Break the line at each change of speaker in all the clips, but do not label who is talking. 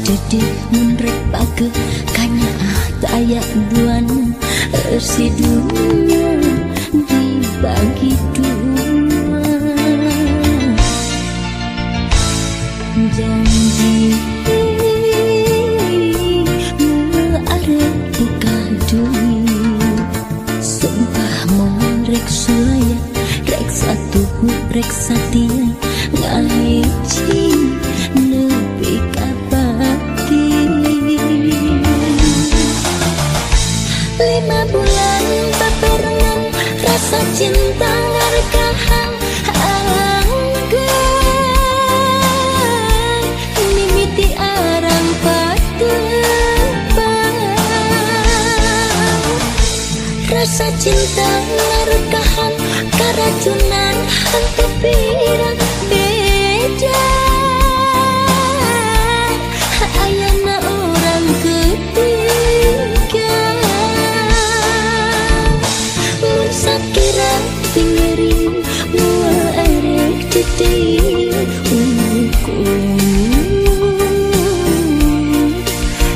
jadi menrek pake kanya tayak duan residunya dibagi dua. Janji arep buka duit, sumpah mau rek sulaya, rek satu rek satia ngahiji nepi kapati. 5 bulan baperengan rasa cinta ngarekahan anggan mimiti arang patebang. Rasa cinta ngarekahan karacunan hantu pirang beda. Ayana orang ketiga mun sakira pinggering mua erek titik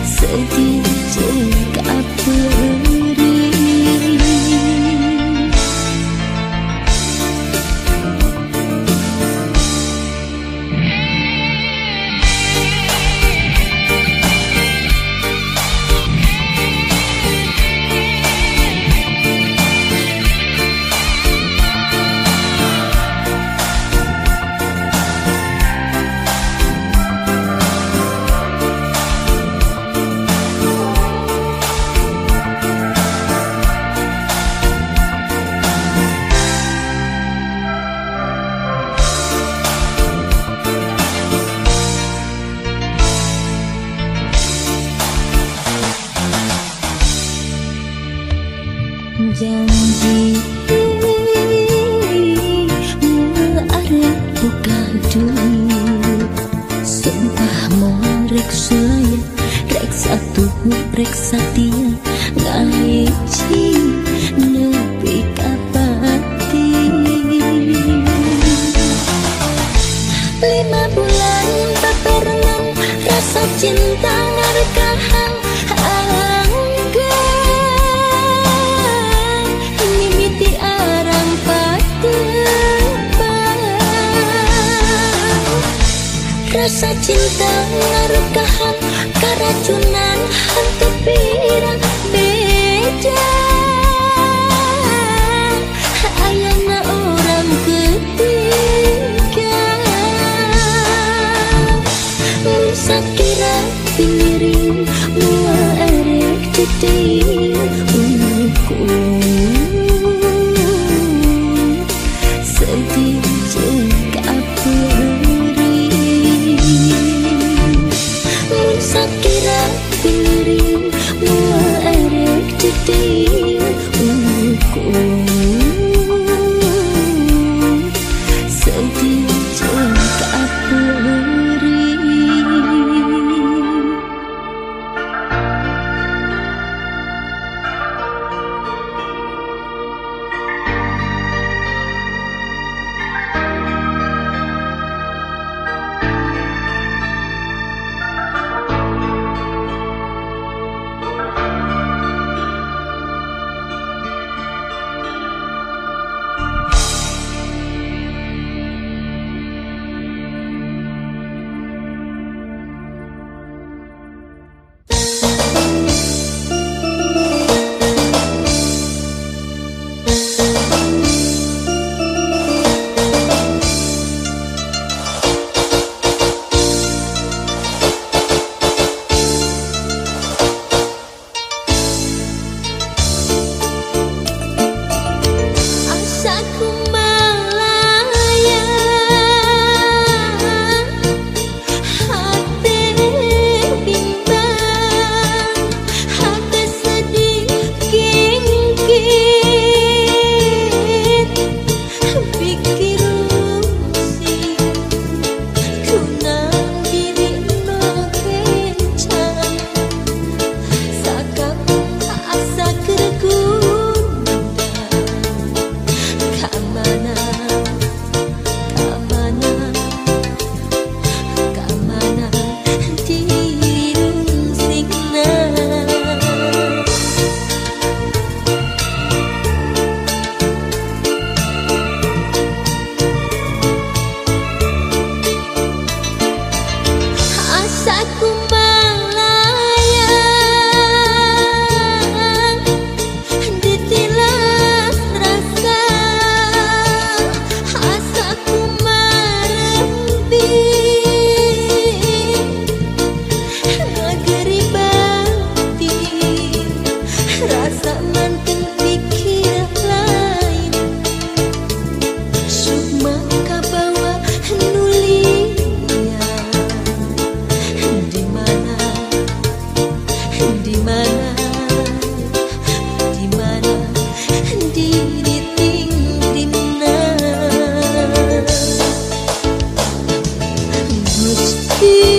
sedih jeng kaperi. Janji arep buka duit, sumpah mau rek sulaya, rek satu rek satia ngahiji nepi kapati. 5 bulan baperengan rasa cinta ngarekahan rasa cinta ngarekahan karacunan hantu pirang beda. Ayana orang ketiga mun sakira pingiring mua erek titik sedih jeng kaperi. Sakira piring mua erek titik sedih jeng kaperi. hati